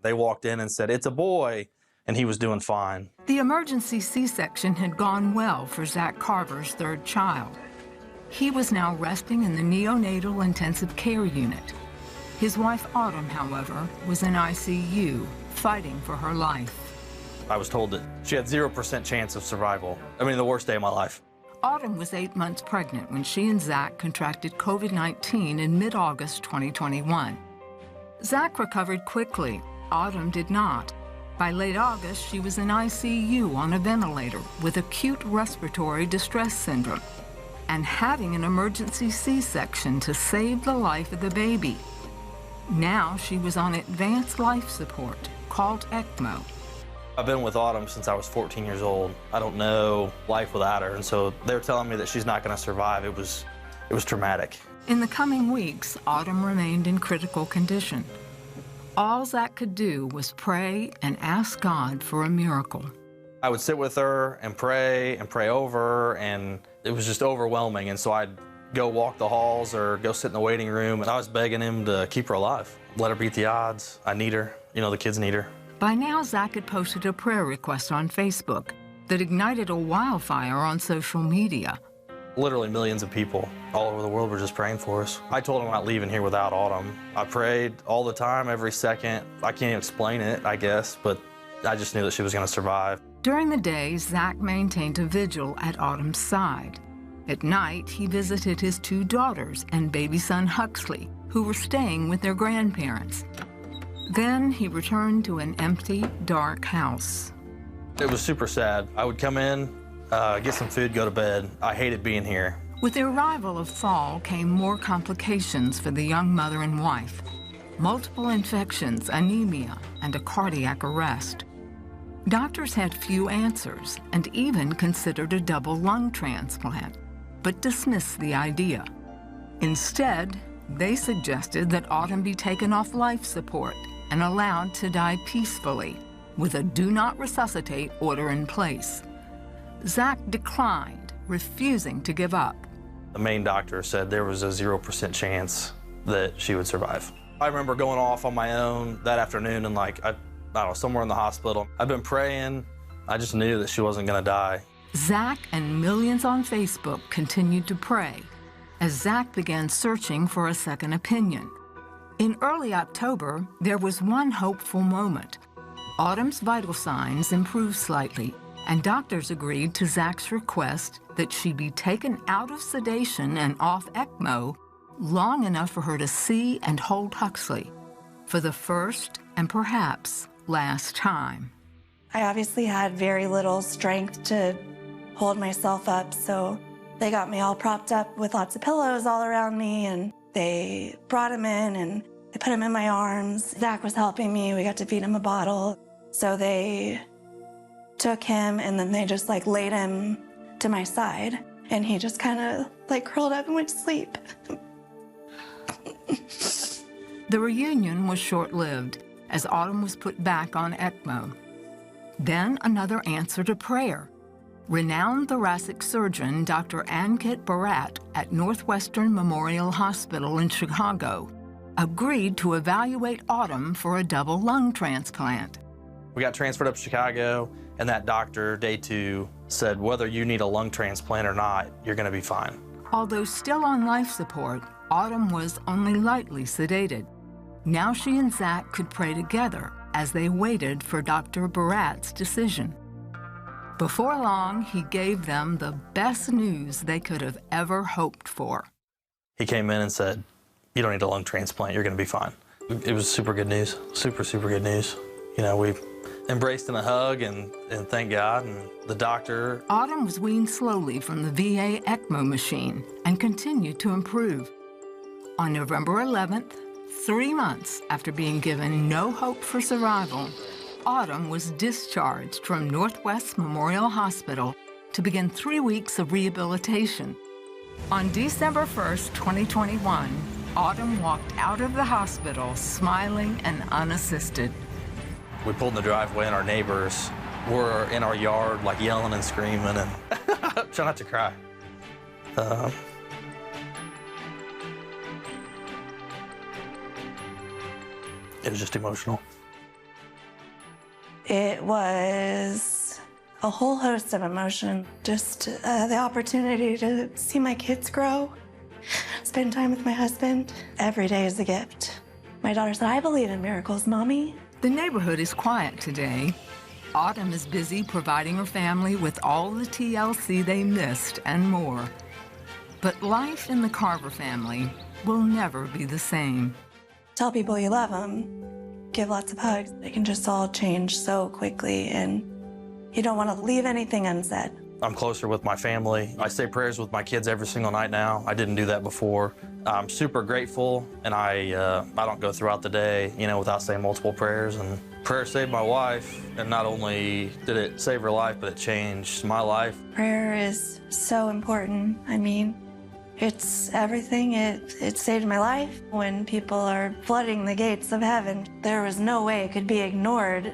They walked in and said, "It's a boy," and he was doing fine. The emergency C-section had gone well for Zach Carver's third child. He was now resting in the neonatal intensive care unit. His wife, Autumn, however, was in ICU, fighting for her life. I was told that she had 0% chance of survival. I mean, the worst day of my life. Autumn was 8 months pregnant when she and Zach contracted COVID-19 in mid-August 2021. Zach recovered quickly. Autumn did not. By late August, she was in ICU on a ventilator with acute respiratory distress syndrome and having an emergency C-section to save the life of the baby. Now she was on advanced life support, called ECMO. I've been with Autumn since I was 14 years old. I don't know life without her, and so they're telling me that she's not going to survive. It was traumatic. In the coming weeks, Autumn remained in critical condition. All Zach could do was pray and ask God for a miracle. I would sit with her and pray over her, and it was just overwhelming. And so I'd go walk the halls or go sit in the waiting room, and I was begging him to keep her alive. Let her beat the odds. I need her. You know, the kids need her. By now, Zach had posted a prayer request on Facebook that ignited a wildfire on social media. Literally millions of people all over the world were just praying for us. I told him I'm not leaving here without Autumn. I prayed all the time, every second. I can't even explain it, I guess, but I just knew that she was going to survive. During the day, Zach maintained a vigil at Autumn's side. At night, he visited his 2 daughters and baby son Huxley, who were staying with their grandparents. Then he returned to an empty, dark house. It was super sad. I would come in, get some food, go to bed. I hated being here. With the arrival of fall came more complications for the young mother and wife. Multiple infections, anemia, and a cardiac arrest. Doctors had few answers and even considered a double lung transplant, but dismissed the idea. Instead, they suggested that Autumn be taken off life support and allowed to die peacefully, with a do not resuscitate order in place. Zach declined, refusing to give up. The main doctor said there was a 0% chance that she would survive. I remember going off on my own that afternoon and I don't know, somewhere in the hospital. I've been praying. I just knew that she wasn't gonna die. Zach and millions on Facebook continued to pray as Zach began searching for a second opinion. In early October, there was one hopeful moment. Autumn's vital signs improved slightly, and doctors agreed to Zach's request that she be taken out of sedation and off ECMO long enough for her to see and hold Huxley for the first and perhaps last time. I obviously had very little strength to hold myself up, so they got me all propped up with lots of pillows all around me, and they brought him in and they put him in my arms. Zach was helping me. We got to feed him a bottle. So they took him and then they just laid him to my side, and he just kind of curled up and went to sleep. The reunion was short-lived as Autumn was put back on ECMO. Then another answer to prayer. Renowned thoracic surgeon Dr. Ankit Bharat at Northwestern Memorial Hospital in Chicago agreed to evaluate Autumn for a double lung transplant. We got transferred up to Chicago, and that doctor, day 2, said whether you need a lung transplant or not, you're gonna be fine. Although still on life support, Autumn was only lightly sedated. Now she and Zach could pray together as they waited for Dr. Bharat's decision. Before long, he gave them the best news they could have ever hoped for. He came in and said, "You don't need a lung transplant, you're gonna be fine." It was super good news, super, super good news. You know, we embraced in a hug and thank God, and the doctor. Autumn was weaned slowly from the VA ECMO machine and continued to improve. On November 11th, 3 months after being given no hope for survival, Autumn was discharged from Northwest Memorial Hospital to begin 3 weeks of rehabilitation. On December 1st, 2021, Autumn walked out of the hospital smiling and unassisted. We pulled in the driveway and our neighbors were in our yard yelling and screaming and try not to cry. It was just emotional. It was a whole host of emotion. Just the opportunity to see my kids grow, spend time with my husband. Every day is a gift. My daughter said, "I believe in miracles, Mommy." The neighborhood is quiet today. Autumn is busy providing her family with all the TLC they missed and more. But life in the Carver family will never be the same. Tell people you love them. Give lots of hugs. It can just all change so quickly, and you don't want to leave anything unsaid. I'm closer with my family. I say prayers with my kids every single night now. I didn't do that before. I'm super grateful, and I don't go throughout the day, without saying multiple prayers. And prayer saved my wife, and not only did it save her life, but it changed my life. Prayer is so important. I mean, it's everything. It saved my life. When people are flooding the gates of heaven, there was no way it could be ignored.